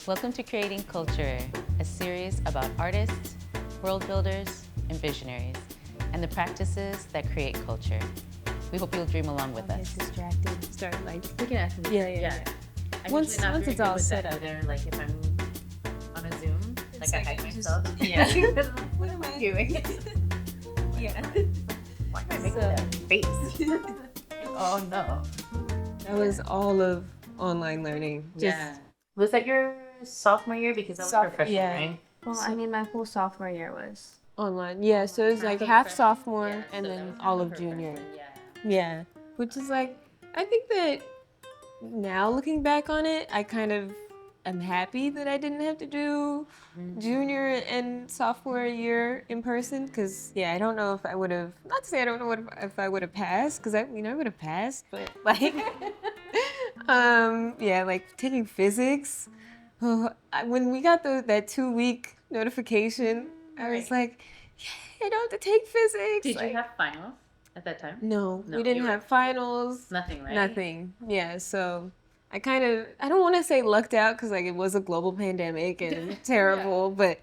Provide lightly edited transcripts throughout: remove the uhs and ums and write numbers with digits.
Welcome to Creating Culture, a series about artists, world builders, and visionaries, and the practices that create culture. We hope you'll dream along with us. Distracted. Start like We can ask them. yeah. Once it's all set up. Either, like if I'm on a Zoom, It's I like hide just- myself. yeah. What am I doing? Yeah. Why am I making So- that face? Oh no. That was all of online learning. Was that your sophomore year? Because that was freshman, yeah. right? Well, I mean, my whole sophomore year was. Online. Yeah, so it was like half sophomore and then all of junior. Yeah. Which is like, I think that now looking back on it, I kind of am happy that I didn't have to do junior and sophomore year in person because, yeah, I don't know if I would have, not to say I don't know if I would have passed because I would have passed, but like, yeah, like taking physics. When we got that 2-week notification, I was like, yeah, I don't have to take physics. Did like, you have finals at that time? No, No, we didn't you were- have finals. Nothing, right? Nothing. Yeah, so I don't want to say lucked out because like it was a global pandemic and terrible, but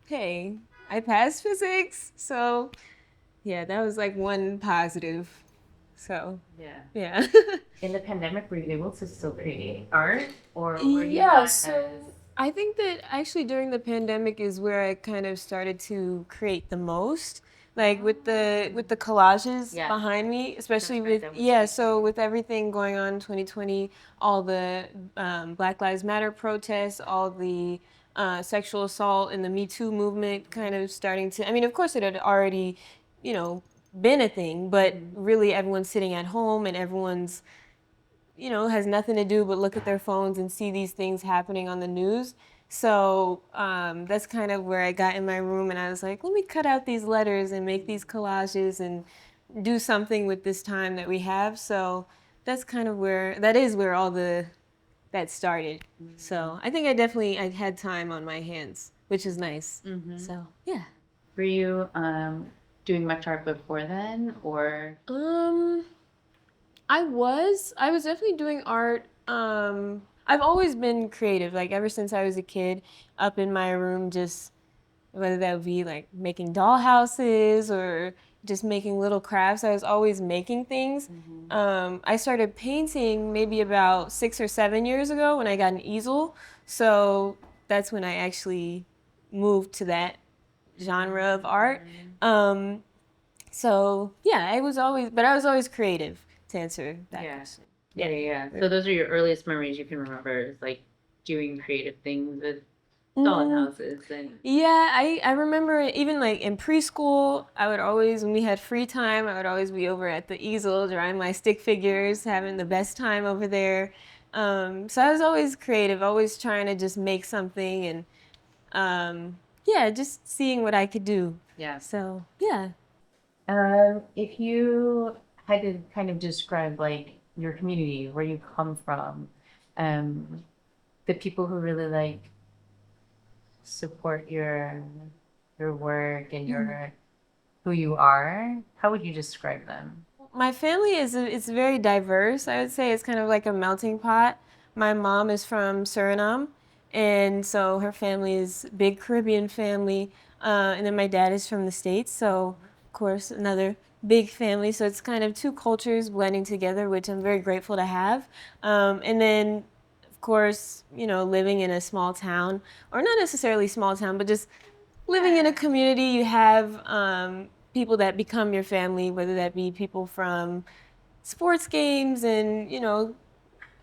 hey, I passed physics. So yeah, that was like one positive. So yeah. In the pandemic, were you able to still create art, or were you Yeah, not so as- I think that actually during the pandemic is where I kind of started to create the most, like with the collages Yeah. behind me, especially That's with right, that was so with everything going on in 2020, all the Black Lives Matter protests, all the sexual assault and the Me Too movement kind of starting to. I mean, of course, it had already, been a thing, but really everyone's sitting at home and everyone's has nothing to do but look at their phones and see these things happening on the news. So that's kind of where I got in my room and I was like, let me cut out these letters and make these collages and do something with this time that we have. So that's kind of that is where all that started. So I think I had time on my hands, which is nice. So yeah. Were you doing much art before then, or? I was definitely doing art. I've always been creative, like ever since I was a kid, up in my room, just whether that would be like making doll houses or just making little crafts. I was always making things. I started painting maybe about 6 or 7 years ago when I got an easel. So that's when I actually moved to that genre of art. So yeah, I was always creative, to answer that question. Yeah. So those are your earliest memories you can remember, is like doing creative things with doll houses and. Yeah, I remember even like in preschool, I would always, when we had free time, I would always be over at the easel drawing my stick figures, having the best time over there. So I was always creative, always trying to just make something and just seeing what I could do. Yeah. So yeah. If you had to kind of describe like your community, where you come from, the people who really like support your work and your who you are, how would you describe them? My family it's very diverse. I would say it's kind of like a melting pot. My mom is from Suriname, and so her family is a big Caribbean family. And then my dad is from the States, so of course another big family. So it's kind of two cultures blending together, which I'm very grateful to have. And then, of course, living in a small town, or not necessarily small town, but just living in a community, you have people that become your family, whether that be people from sports games and,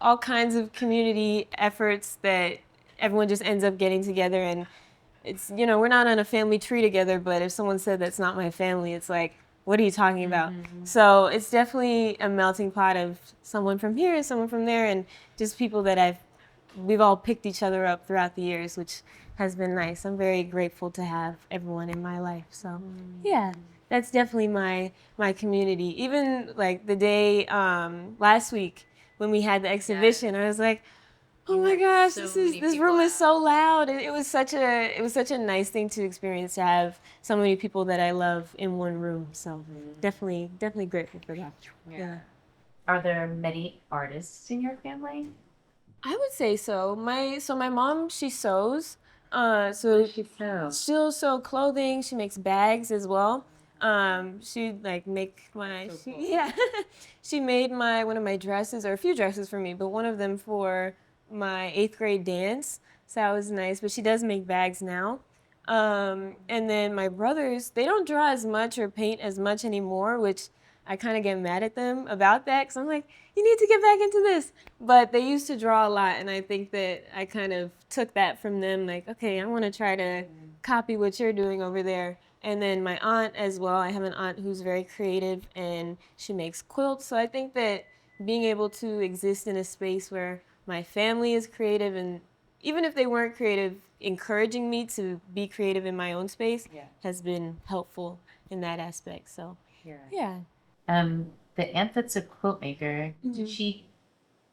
all kinds of community efforts that everyone just ends up getting together. And it's, we're not on a family tree together, but if someone said that's not my family, it's like, what are you talking about? So it's definitely a melting pot of someone from here and someone from there, and just people that we've all picked each other up throughout the years, which has been nice. I'm very grateful to have everyone in my life. So yeah, that's definitely my community. Even like the day last week when we had the exhibition, I was like, oh my gosh, so this many room people is so loud. And it was such a nice thing to experience, to have so many people that I love in one room. So definitely grateful for that. Yeah. Are there many artists in your family? I would say so. My mom, she sews. So She so. she'll sew clothing. She makes bags as well. She like make my So cool. yeah. She made one of my dresses, or a few dresses for me, but one of them for my 8th grade dance. So that was nice. But she does make bags now. And then my brothers, they don't draw as much or paint as much anymore, which I kind of get mad at them about that because I'm like, you need to get back into this. But they used to draw a lot, and I think that I kind of took that from them. Like, okay, I want to try to copy what you're doing over there. And then my aunt as well. I have an aunt who's very creative, and she makes quilts. So I think that being able to exist in a space where my family is creative, and even if they weren't creative, encouraging me to be creative in my own space has been helpful in that aspect. So, yeah. The aunt that's a quilt maker, did she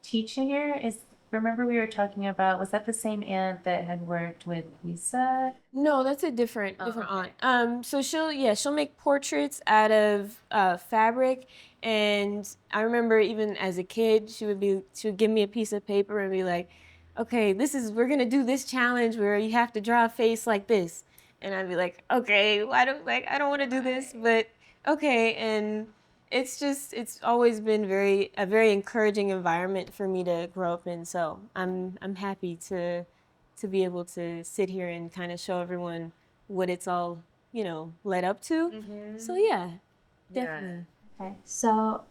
teach here? Remember we were talking about, was that the same aunt that had worked with Lisa? No, that's a different okay. aunt. So she'll make portraits out of fabric, and I remember even as a kid, she would give me a piece of paper and be like, "Okay, we're gonna do this challenge where you have to draw a face like this," and I'd be like, "Okay, I don't want to do this, but okay," and it's always been a very encouraging environment for me to grow up in. So I'm happy to be able to sit here and kind of show everyone what it's all, led up to. So yeah, definitely. Okay, so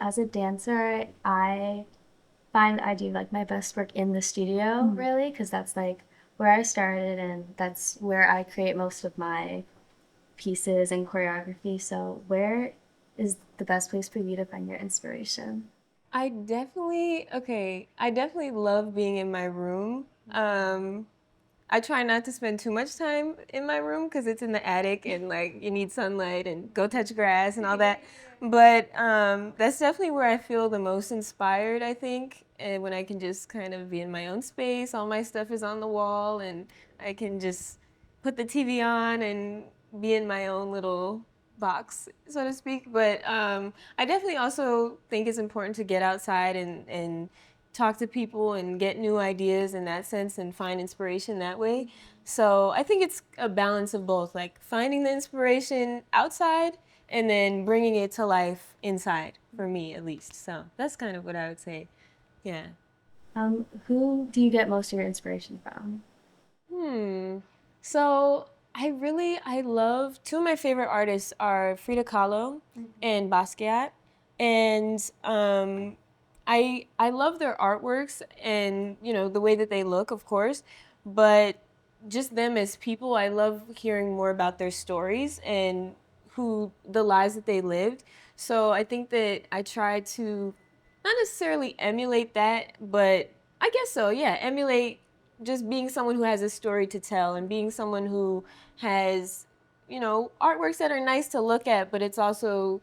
as a dancer, I find I do like my best work in the studio, really, because that's like where I started and that's where I create most of my pieces and choreography. So where is the best place for you to find your inspiration? I definitely love being in my room. I try not to spend too much time in my room because it's in the attic and like you need sunlight and go touch grass and all that. But that's definitely where I feel the most inspired, I think. And when I can just kind of be in my own space, all my stuff is on the wall, and I can just put the TV on and be in my own little box, so to speak. But I definitely also think it's important to get outside and talk to people and get new ideas in that sense and find inspiration that way. So I think it's a balance of both, like finding the inspiration outside and then bringing it to life inside, for me at least. So that's kind of what I would say. Yeah. Who do you get most of your inspiration from? So I love, two of my favorite artists are Frida Kahlo and Basquiat. And I love their artworks and, the way that they look, of course, but just them as people, I love hearing more about their stories and the lives that they lived. So I think that I try to not necessarily emulate that, but I guess so, yeah, emulate just being someone who has a story to tell and being someone who has, artworks that are nice to look at, but it's also,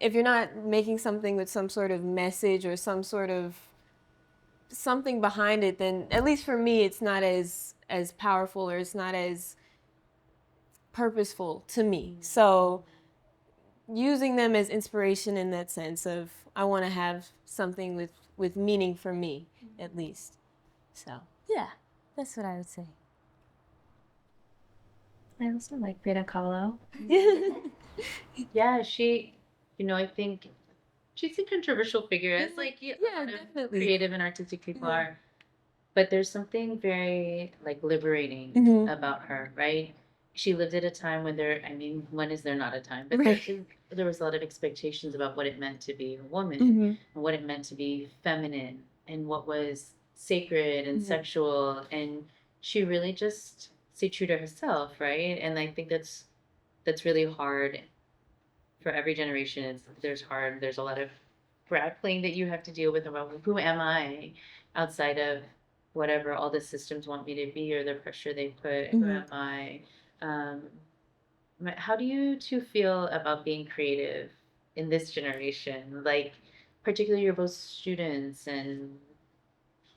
if you're not making something with some sort of message or some sort of something behind it, then at least for me, it's not as powerful or it's not as purposeful to me. So using them as inspiration in that sense of I want to have something with meaning for me, at least. So yeah, that's what I would say. I also like Frida Kahlo. Yeah, I think she's a controversial figure, as like a lot of Definitely. creative and artistic people are. But there's something very like liberating about her, right? She lived at a time when when is there not a time? But there was a lot of expectations about what it meant to be a woman and what it meant to be feminine and what was sacred and sexual. And she really just stayed true to herself, right? And I think that's really hard for every generation. There's a lot of grappling that you have to deal with about who am I outside of whatever all the systems want me to be or the pressure they put. Who am I? Um, how do you two feel about being creative in this generation? Like, particularly you're both students, and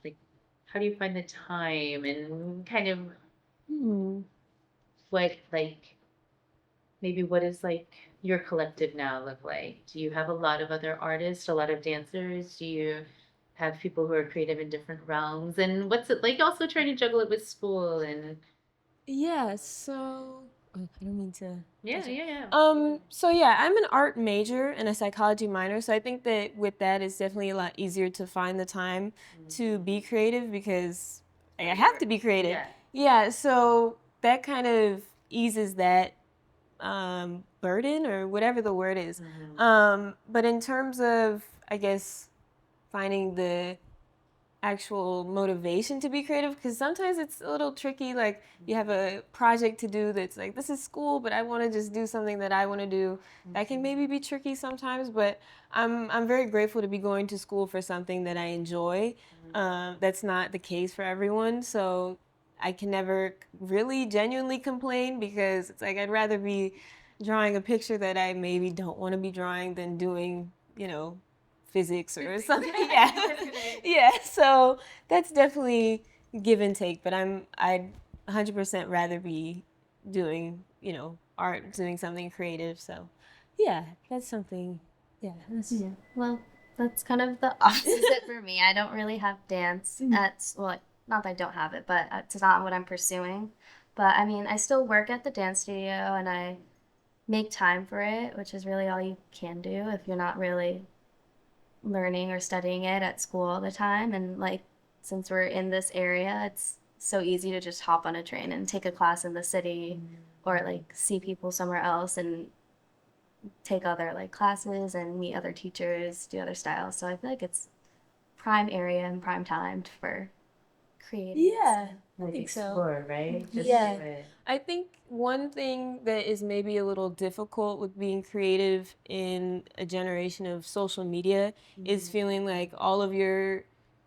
like, how do you find the time and kind of what like maybe what is like your collective now look like? Do you have a lot of other artists, a lot of dancers? Do you have people who are creative in different realms, and what's it like also trying to juggle it with school and Yeah, so oh, I don't mean to. yeah. So yeah, I'm an art major and a psychology minor, so I think that with that it's definitely a lot easier to find the time to be creative because I have to be creative. Yeah, so that kind of eases that burden or whatever the word is. But in terms of, I guess, finding the actual motivation to be creative, because sometimes it's a little tricky, like you have a project to do that's like, this is school, but I want to just do something that I want to do. That can maybe be tricky sometimes, but I'm very grateful to be going to school for something that I enjoy. That's not the case for everyone, so I can never really genuinely complain because it's like I'd rather be drawing a picture that I maybe don't want to be drawing than doing, physics or something. Yeah. So that's definitely give and take, but I'd 100% rather be doing, art, doing something creative. So yeah, that's something. Yeah. Yeah. Well, that's kind of the opposite for me. I don't really have dance well, not that I don't have it, but it's not what I'm pursuing. But I mean, I still work at the dance studio and I make time for it, which is really all you can do if you're not really learning or studying it at school all the time. And like, since we're in this area, it's so easy to just hop on a train and take a class in the city or like see people somewhere else and take other like classes and meet other teachers, do other styles. So I feel like it's prime area and prime time for creating. Yeah, I like think so. explore, right? Just Yeah. do it. I think one thing that is maybe a little difficult with being creative in a generation of social media is feeling like all of your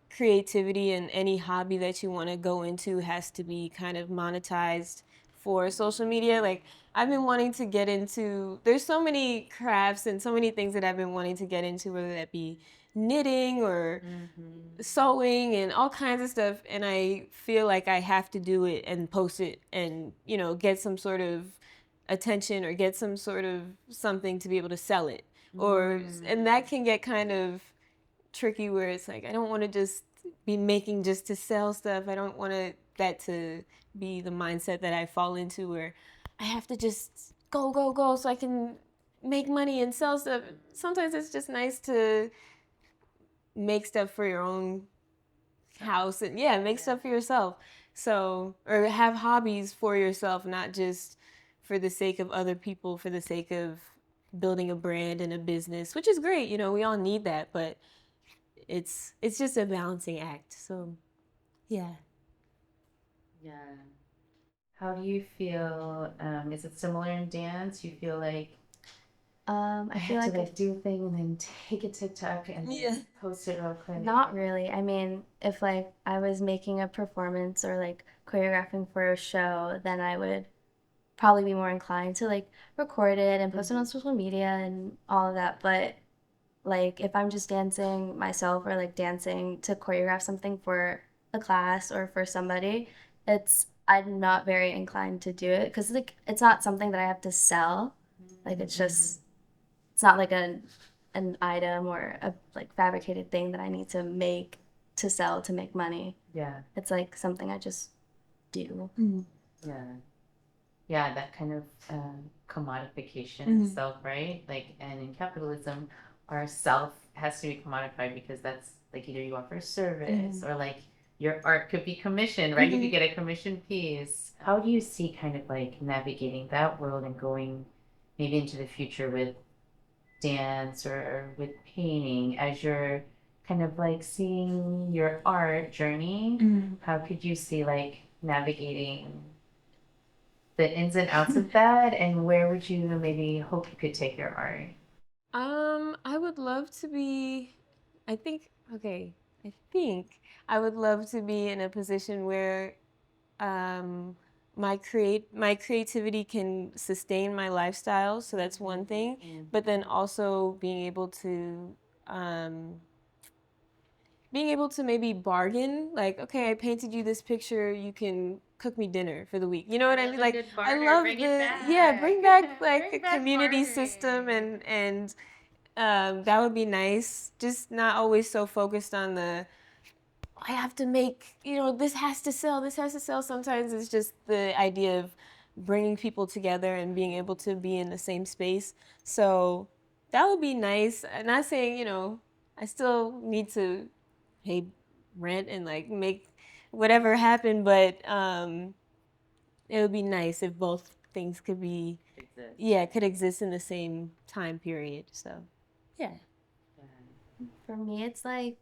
creativity and any hobby that you want to go into has to be kind of monetized for social media. Like I've been wanting to get into, there's so many crafts and so many things that I've been wanting to get into, whether that be knitting or sewing and all kinds of stuff, and I feel like I have to do it and post it and get some sort of attention or get some sort of something to be able to sell it, or and that can get kind of tricky where it's like I don't want to just be making just to sell stuff. I don't want that to be the mindset that I fall into where I have to just go so I can make money and sell stuff. Sometimes it's just nice to make stuff for your own house and make stuff for yourself. So, or have hobbies for yourself, not just for the sake of other people, for the sake of building a brand and a business, which is great. We all need that, but it's just a balancing act. So, yeah. Yeah. How do you feel? Is it similar in dance? You feel like I feel have like to do a thing and then take a TikTok and then post it real quick. not really. I mean, if like I was making a performance or like choreographing for a show, then I would probably be more inclined to like record it and post it on social media and all of that. But like if I'm just dancing myself or like dancing to choreograph something for a class or for somebody, I'm not very inclined to do it because like it's not something that I have to sell. Like it's not like an item or a like fabricated thing that I need to make to sell to make money. Yeah. It's like something I just do. Yeah. Yeah, that kind of commodification of self, right? Like, and in capitalism, our self has to be commodified because that's like either you offer a service or like your art could be commissioned, right? You could get a commission piece. How do you see kind of like navigating that world and going maybe into the future with dance or with painting as you're kind of like seeing your art journey? How could you see like navigating the ins and outs of that, and where would you maybe hope you could take your art? I would love to be, I think, I think I would love to be in a position where my creativity can sustain my lifestyle. So that's one thing. But then also being able to maybe bargain, like, okay, I painted you this picture, you can cook me dinner for the week. You know what I mean? Like, I love bring back like a community system and That would be nice. Just not always so focused on the, I have to make, this has to sell, this has to sell. Sometimes it's just the idea of bringing people together and being able to be in the same space. So that would be nice. I'm not saying, I still need to pay rent and like make whatever happen, but it would be nice if both things could be, could exist in the same time period. So, yeah. For me, it's like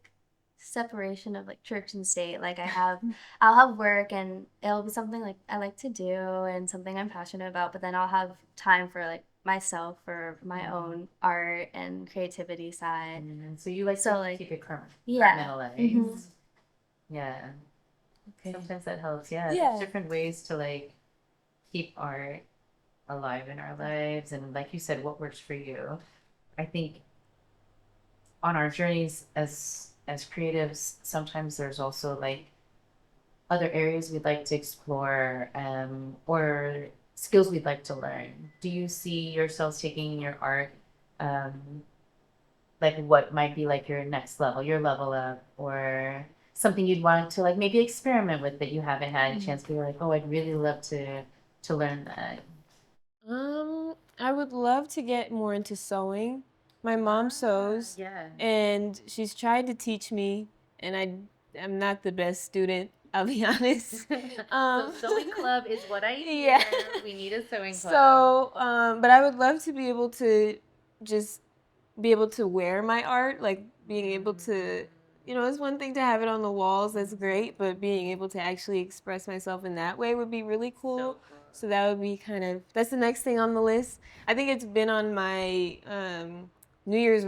separation of like church and state. Like I'll have work and it'll be something like I like to do and something I'm passionate about, but then I'll have time for like myself, for my own art and creativity side. So you like So, to like, keep it yeah. compartmentalized. Yeah. Okay. Sometimes that helps. Yeah. There's different ways to like keep art alive in our lives, and like you said, what works for you. I think on our journeys as creatives, sometimes there's also like other areas we'd like to explore, or skills we'd like to learn. Do you see yourselves taking your art, like what might be like your next level, your level up, or something you'd want to like maybe experiment with that you haven't had a chance to be like, oh, I'd really love to learn that? I would love to get more into sewing. My mom sews, and she's tried to teach me, and I'm not the best student, I'll be honest. So sewing club is what I hear. Yeah. We need a sewing club. So, but I would love to be able to just be able to wear my art, like being able to, it's one thing to have it on the walls, that's great, but being able to actually express myself in that way would be really cool. So that would be that's the next thing on the list. I think it's been on my New Year's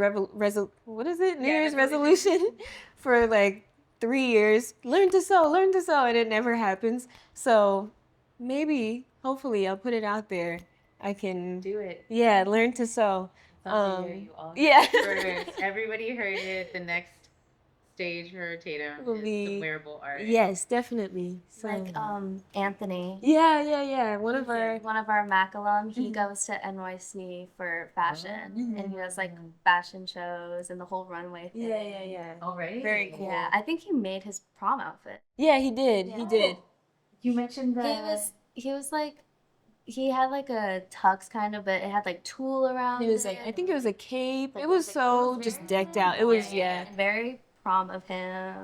resolution for like 3 years. Learn to sew, and it never happens. So maybe, hopefully, I'll put it out there. I can do it. Yeah, learn to sew. You all everybody heard it. The next stage for Tatum will is be some wearable art. Yes, definitely. So, Like Anthony. Yeah. One of our Mac alum, he goes to NYC for fashion, and he does like fashion shows and the whole runway thing. Yeah. All right. Very cool. Yeah, I think he made his prom outfit. Yeah, he did. Yeah. He did. You mentioned that He was like, he had like a tux kind of, but it had like tulle around. It was like, I think it was a cape. It was so just decked out. It was very prom of him.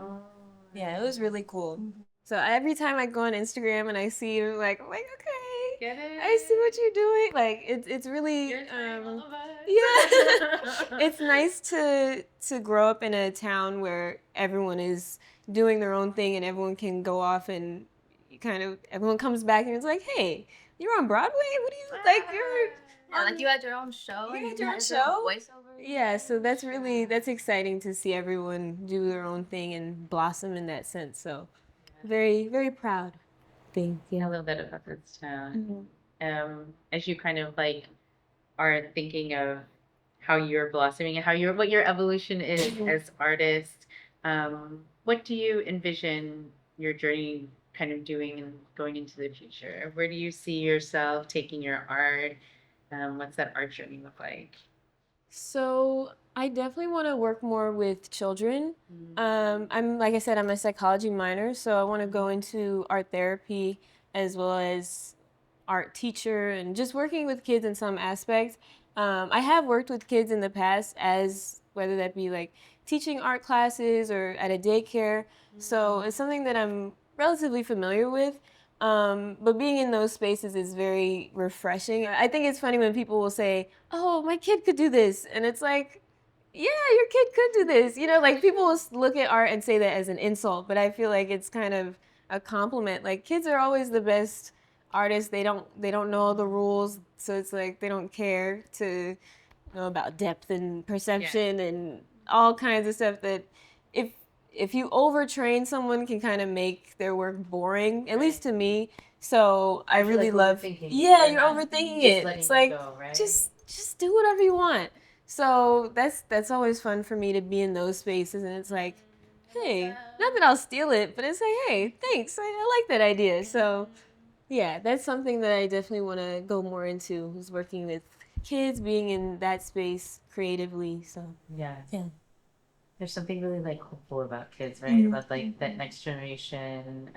Yeah, it was really cool. So every time I go on Instagram and I see you, like, I'm like, okay, Get it? I see what you're doing. Like, it's really, You're all of us. yeah. It's nice to grow up in a town where everyone is doing their own thing and everyone can go off and everyone comes back and it's like, hey, you're on Broadway? What do you, like, like you had your own show. You had your own show? Voiceover. Yeah, so that's exciting to see everyone do their own thing and blossom in that sense. So very, very proud. Thank you. A little bit about this town. As you kind of like are thinking of how you're blossoming and what your evolution is as artists, what do you envision your journey kind of doing and going into the future? Where do you see yourself taking your art? What's that art journey look like? So I definitely want to work more with children. Like I said, I'm a psychology minor, so I want to go into art therapy as well as art teacher and just working with kids in some aspects. I have worked with kids in the past, as whether that be like teaching art classes or at a daycare. So it's something that I'm relatively familiar with. But being in those spaces is very refreshing. I think it's funny when people will say, oh, my kid could do this. And it's like, yeah, your kid could do this. Like people will look at art and say that as an insult, but I feel like it's kind of a compliment. Like kids are always the best artists. They don't know the rules. So it's like they don't care to know about depth and perception and all kinds of stuff that if you overtrain someone can kind of make their work boring, at least to me. So I really love, you're overthinking it. It's like, just do whatever you want. So that's always fun for me to be in those spaces. And it's like, hey, not that I'll steal it, but it's like, hey, thanks. I like that idea. So yeah, that's something that I definitely want to go more into, is working with kids being in that space creatively. So Yeah. yeah. There's something really like hopeful about kids, right? Mhm. About like that next generation,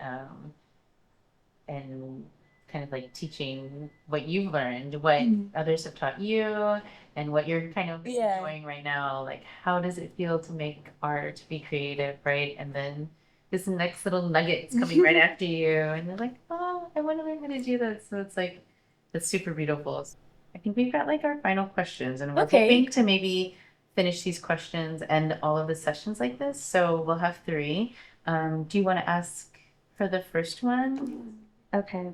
and kind of like teaching what you've learned, what others have taught you, and what you're kind of Yeah. enjoying right now. Like, how does it feel to make art, to be creative, right? And then this next little nugget's coming right after you, and you're like, oh, I want to learn how to do that. So it's like, that's super beautiful. I think we've got like our final questions, and we're Okay. hoping to maybe finish these questions and all of the sessions like this. So we'll have 3. Do you want to ask for the first one? Okay.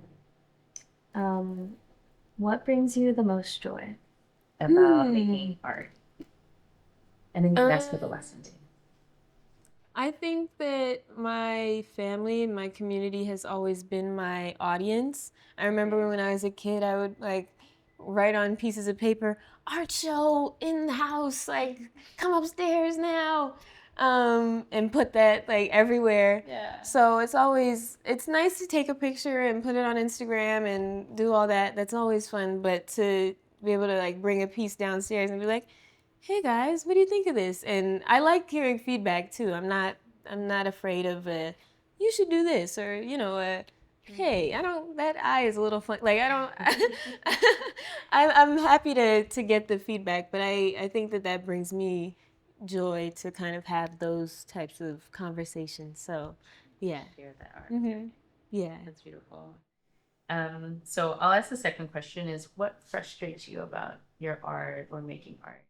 What brings you the most joy? About making art. And then you can ask for the lesson too. I think that my family, my community has always been my audience. I remember when I was a kid, I would like write on pieces of paper, art show in the house, like come upstairs now, and put that like everywhere. Yeah. So it's nice to take a picture and put it on Instagram and do all that. That's always fun, but to be able to like bring a piece downstairs and be like, hey guys, what do you think of this? And I like hearing feedback too. I'm not afraid of you should do this, or hey, that eye is a little fun. Like I don't I'm happy to get the feedback, but I think that brings me joy to kind of have those types of conversations. So yeah. Share that art. Mm-hmm. Yeah. That's beautiful. So I'll ask the second question is, what frustrates you about your art or making art?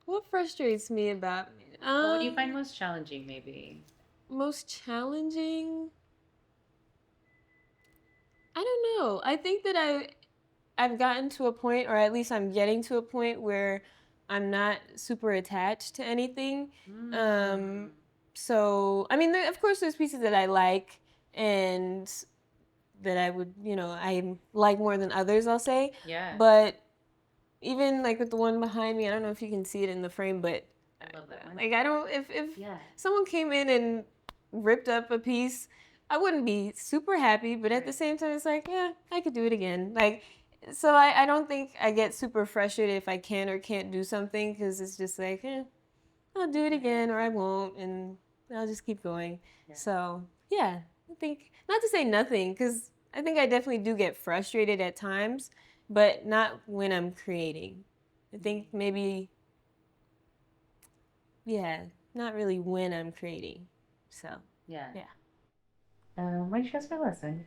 What frustrates me about What do you find most challenging, maybe? most challenging? I don't know. I think that I've gotten to a point, or at least I'm getting to a point where I'm not super attached to anything. So I mean, of course, there's pieces that I like and that I would, I like more than others, I'll say. Yeah. But even like with the one behind me, I don't know if you can see it in the frame, but I love that one. like I don't, if someone came in and ripped up a piece, I wouldn't be super happy, but at the same time, it's like, yeah, I could do it again. Like, so I don't think I get super frustrated if I can or can't do something, because it's just like, I'll do it again or I won't, and I'll just keep going. Yeah. So yeah, I think, not to say nothing, because I think I definitely do get frustrated at times, but not when I'm creating. I think maybe, not really when I'm creating. So Yeah. Why don't you ask for the lesson?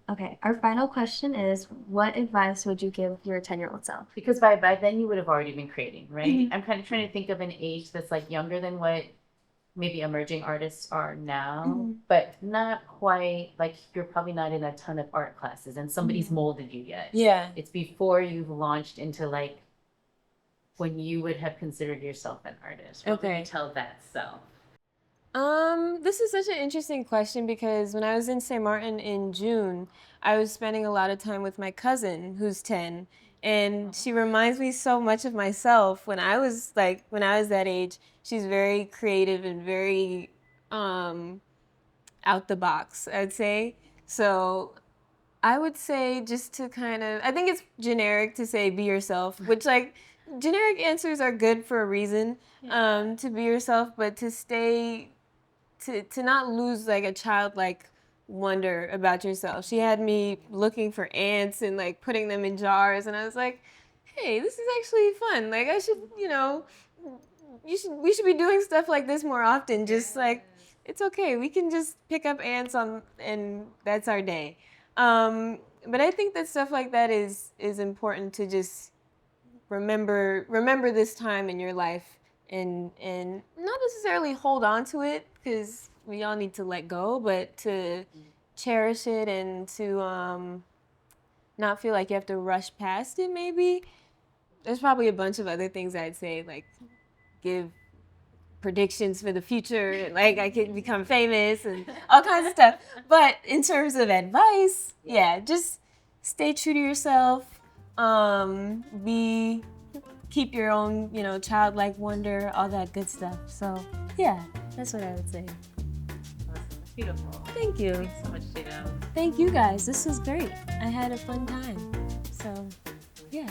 Okay. Our final question is, what advice would you give your 10-year-old self? Because by then you would have already been creating, right? I'm kind of trying to think of an age that's like younger than what maybe emerging artists are now, but not quite, like you're probably not in a ton of art classes and somebody's molded you yet. yeah. It's before you've launched into like when you would have considered yourself an artist. What would you tell that self? This is such an interesting question, because when I was in St. Martin in June, I was spending a lot of time with my cousin who's 10, and she reminds me so much of myself when I was that age. She's very creative and very out the box, I'd say. So I would say, just to kind of, I think it's generic to say be yourself, which like generic answers are good for a reason, to be yourself, but to stay, to not lose like a childlike wonder about yourself. She had me looking for ants and like putting them in jars, and I was like, hey, this is actually fun. Like I should, we should be doing stuff like this more often. Just like, it's okay. We can just pick up ants and that's our day. But I think that stuff like that is important to just remember this time in your life, and not necessarily hold on to it, because we all need to let go, but to cherish it and to not feel like you have to rush past it. Maybe there's probably a bunch of other things I'd say, like give predictions for the future, like I could become famous and all kinds of stuff. But in terms of advice, just stay true to yourself. Keep your own, childlike wonder, all that good stuff. So yeah, that's what I would say. Beautiful. Thank you. Thanks so much, Tatum. Thank you guys. This was great. I had a fun time. So, yeah.